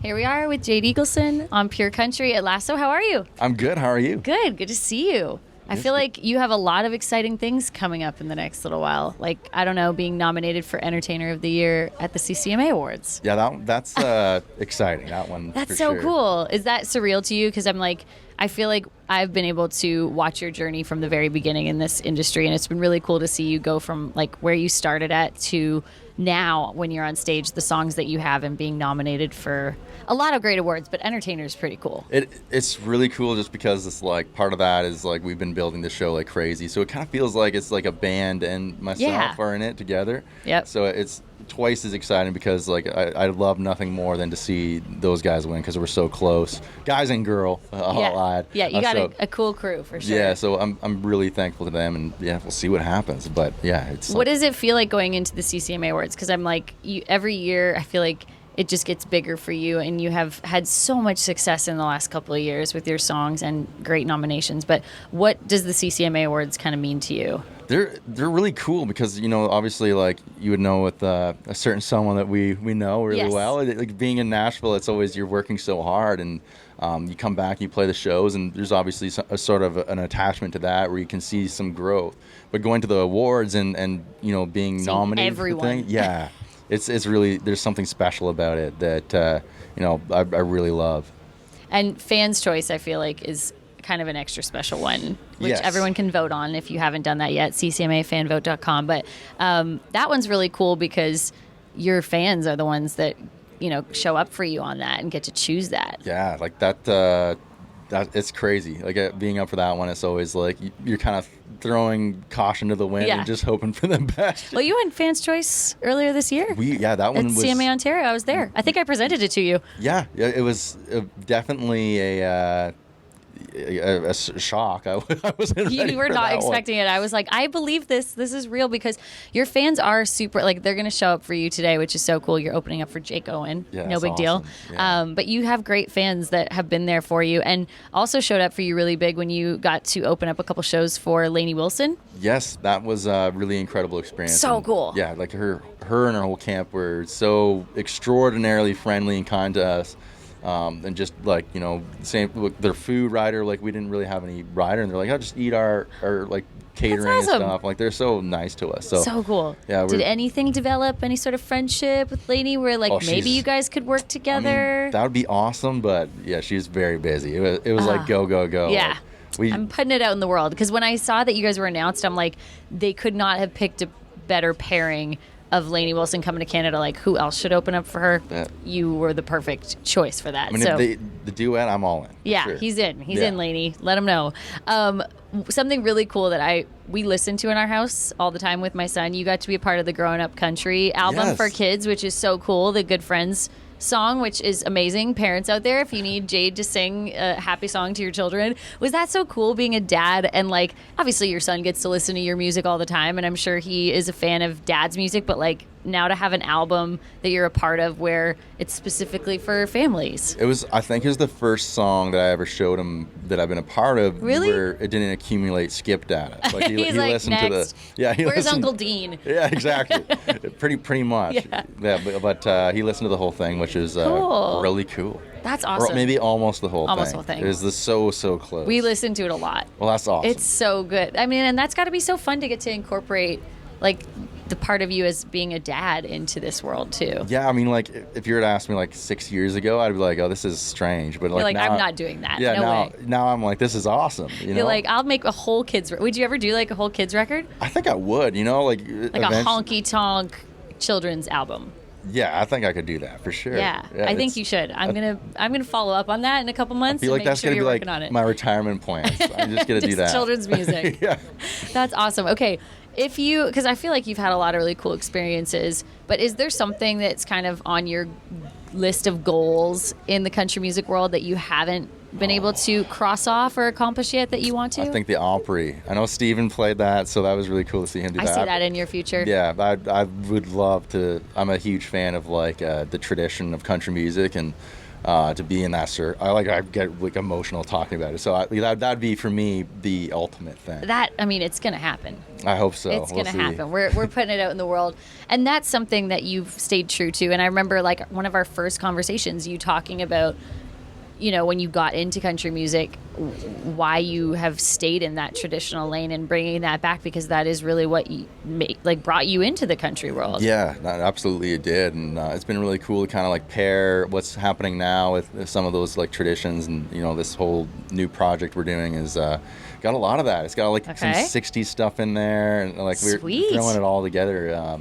Here we are with Jade Eagleson on Pure Country at LASSO. How are you? I'm good. How are you? Good to see you. I feel like you have a lot of exciting things coming up in the next little while. Like, I don't know, being nominated for Entertainer of the Year at the CCMA Awards. Yeah, that's exciting. That one. That's so sure. cool. Is that surreal to you? Because I feel like I've been able to watch your journey from the very beginning in this industry, and it's been really cool to see you go from like where you started at to now when you're on stage, the songs that you have and being nominated for a lot of great awards, but Entertainer is pretty cool. It's really cool just because it's like part of that is like we've been building the show like crazy. So it kind of feels like it's like a band and myself are in it together. Yep. So it's twice as exciting because like I love nothing more than to see those guys win because we're so close. Guys and girl, I'll add. Yeah, you got a cool crew for sure. Yeah, so I'm really thankful to them, and yeah, we'll see what happens. But yeah, it's. What does it feel like going into the CCMA Awards? Because I'm like, every year I feel like it just gets bigger for you, and you have had so much success in the last couple of years with your songs and great nominations. But what does the CCMA Awards kind of mean to you? They're really cool because, you know, obviously, like, you would know with a certain someone that we know really well. Like, being in Nashville, it's always you're working so hard, and you come back, you play the shows, and there's obviously a sort of an attachment to that where you can see some growth. But going to the awards and you know, being nominated for the thing, yeah, it's really, there's something special about it that, you know, I really love. And Fans' Choice, I feel like, is kind of an extra special one, which everyone can vote on if you haven't done that yet, ccmafanvote.com. But that one's really cool because your fans are the ones that, you know, show up for you on that and get to choose that. Yeah, like that it's crazy. Like being up for that one, it's always like you're kind of throwing caution to the wind and just hoping for the best. Well, you won Fans' Choice earlier this year. That one was CMA Ontario. I was there. I think I presented it to you. Yeah, it was definitely a shock. I wasn't ready. You were not expecting it. I was like, I believe this is real, because your fans are super, like, they're going to show up for you today, which is so cool. You're opening up for Jake Owen. Yeah, no big deal. Yeah. But you have great fans that have been there for you and also showed up for you really big when you got to open up a couple shows for Lainey Wilson. Yes, that was a really incredible experience. So cool. Yeah, like her and her whole camp were so extraordinarily friendly and kind to us. And just like, you know, same with their food rider, like we didn't really have any rider, and they're like, I'll just eat our like catering and stuff. Like, they're so nice to us. So cool. Yeah. Did anything develop, any sort of friendship with Lainey where like maybe you guys could work together? I mean, that would be awesome, but yeah, she's very busy. It was like go. Yeah. Like, I'm putting it out in the world because when I saw that you guys were announced, I'm like, they could not have picked a better pairing of Lainey Wilson coming to Canada. Like, who else should open up for her? You were the perfect choice for that. I mean, if the duet, I'm all in. Yeah, sure. He's in, Lainey. Let him know. Something really cool that we listen to in our house all the time with my son. You got to be a part of the Growin Up Country album for kids, which is so cool. The Good Friends song, which is amazing. Parents out there, if you need Jade to sing a happy song to your children. Was that so cool being a dad? And like, obviously your son gets to listen to your music all the time, and I'm sure he is a fan of dad's music, but like now to have an album that you're a part of where it's specifically for families. I think it was the first song that I ever showed him that I've been a part of. Really? Where it didn't accumulate skip data. Like he like, listened next. Where's Uncle Dean? Yeah, exactly. pretty much. Yeah, but he listened to the whole thing, which is really cool. That's awesome. Or maybe almost the whole thing. Almost the whole thing. It was so close. We listened to it a lot. Well, that's awesome. It's so good. I mean, and that's got to be so fun to get to incorporate, like, the part of you as being a dad into this world too. Yeah, I mean, like, if you were to ask me like 6 years ago, I'd be like, oh, this is strange. But like, now, I'm not doing that. Yeah, no way. Now I'm like, this is awesome. You're like, I'll make a whole kids. Would you ever do like a whole kids record? I think I would. You know, like a honky tonk children's album. Yeah, I think I could do that for sure. Yeah, I think you should. I'm gonna follow up on that in a couple months. I feel like that's gonna be like my retirement plans. I'm just gonna do that. Children's music. Yeah, that's awesome. Okay, because I feel like you've had a lot of really cool experiences, but is there something that's kind of on your list of goals in the country music world that you haven't been able to cross off or accomplish yet that you want to? I think the Opry. I know Steven played that, so that was really cool to see him do that. I see that in your future. Yeah, I would love to. I'm a huge fan of like the tradition of country music, and to be in that I get like emotional talking about it. So that'd be for me the ultimate thing. It's going to happen. I hope so. It's going to happen. We're putting it out in the world. And that's something that you've stayed true to. And I remember like one of our first conversations, you talking about, when you got into country music, why you have stayed in that traditional lane and bringing that back, because that is really what brought you into the country world. Yeah, absolutely it did. And it's been really cool to kind of like pair what's happening now with some of those like traditions. And, this whole new project we're doing is got a lot of that. It's got like some 60s stuff in there. And like we're throwing it all together.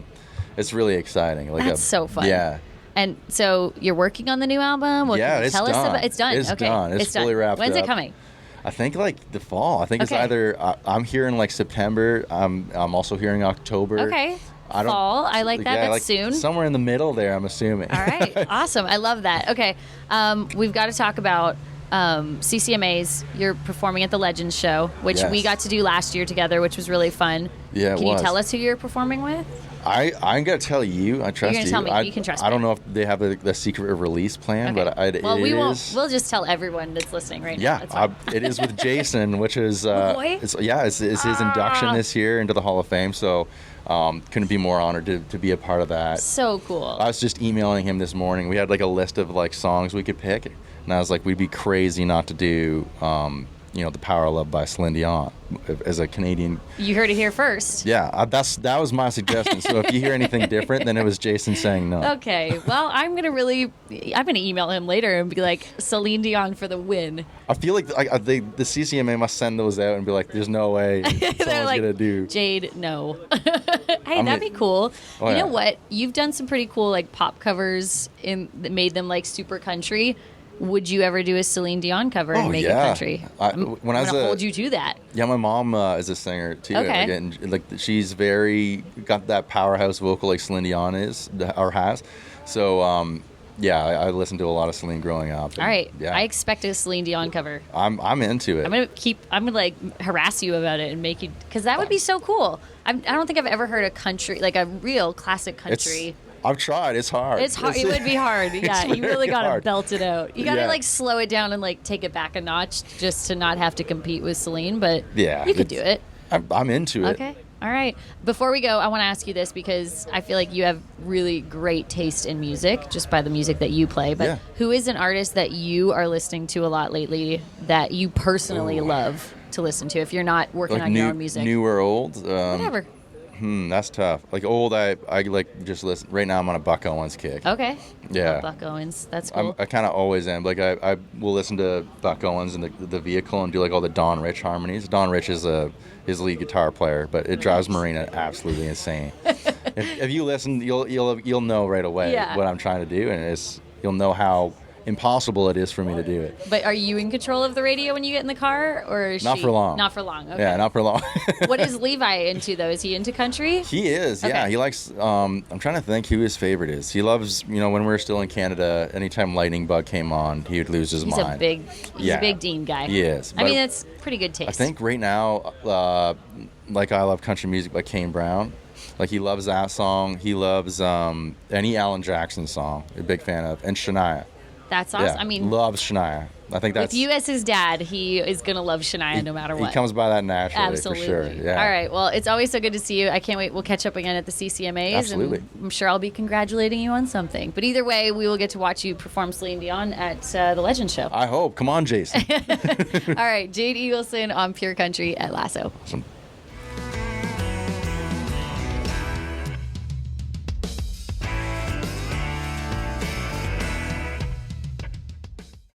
It's really exciting. That's so fun. Yeah. And so you're working on the new album? What can you tell us about? It's done. It's done. It's fully wrapped up. When's it coming? I think like the fall. I think it's either I'm hearing like September. I'm also hearing October. Okay. Fall. I like that. That's soon. Somewhere in the middle there, I'm assuming. All right. Awesome. I love that. Okay. We've got to talk about CCMAs. You're performing at the Legends show, which we got to do last year together, which was really fun. Yeah, Can you tell us who you're performing with? I'm going to tell you. I trust you. You're going to tell me. You can trust me. I don't know if they have the secret release plan, but we'll just tell everyone that's listening right now. Yeah, it is with Jason, which is it's his induction this year into the Hall of Fame. So couldn't be more honored to be a part of that. So cool. I was just emailing him this morning. We had like a list of like songs we could pick, and I was like, we'd be crazy not to do The Power of Love by Celine Dion as a Canadian. You heard it here first. Yeah, that was my suggestion. So if you hear anything different, then it was Jason saying no. Okay, well, I'm gonna email him later and be like, Celine Dion for the win. I feel like the CCMA must send those out and be like, there's no way someone's gonna do. Jade, no. Hey, that'd be cool. You know what? You've done some pretty cool like pop covers that made them like super country. Would you ever do a Celine Dion cover and make it country? I'm going to hold you to that. Yeah, my mom is a singer too. Okay. She's got that powerhouse vocal like Celine Dion is or has. So I listened to a lot of Celine growing up. All right. Yeah. I expect a Celine Dion cover. I'm into it. I'm gonna like harass you about it and make you, because that would be so cool. I don't think I've ever heard a country, like a real classic country. I've tried. It's hard. It would be hard. Yeah, you really got to belt it out. You got to like slow it down and like take it back a notch just to not have to compete with Celine. But you could do it. I'm into it. Okay. All right. Before we go, I want to ask you this, because I feel like you have really great taste in music just by the music that you play. But who is an artist that you are listening to a lot lately that you personally love to listen to if you're not working on your own music? New or old? Whatever. That's tough. Like old, I like just listen. Right now, I'm on a Buck Owens kick. Okay. Yeah. Buck Owens. That's cool. I kind of always am. Like I will listen to Buck Owens in the vehicle and do like all the Don Rich harmonies. Don Rich is his lead guitar player, but it drives Marina absolutely insane. if you listen, you'll know right away what I'm trying to do, and you'll know how impossible it is for me to do it. But are you in control of the radio when you get in the car, or is not for long? Not for long. Okay. Yeah, not for long. What is Levi into though? Is he into country? He is. Yeah, he likes. I'm trying to think who his favorite is. He loves. When we were still in Canada, anytime Lightning Bug came on, he would lose his mind. He's a big Dean guy. He is. I mean, that's pretty good taste. I think right now, like I Love Country Music by Kane Brown. Like he loves that song. He loves any Alan Jackson song. A big fan of, and Shania. That's awesome. Yeah, I mean, loves Shania. I think that's. With you as his dad, he is gonna love Shania no matter what. He comes by that naturally. Absolutely. For sure. Yeah. All right. Well, it's always so good to see you. I can't wait. We'll catch up again at the CCMAs. Absolutely. And I'm sure I'll be congratulating you on something. But either way, we will get to watch you perform Celine Dion at the Legends show. I hope. Come on, Jason. All right. Jade Eagleson on Pure Country at LASSO. Awesome.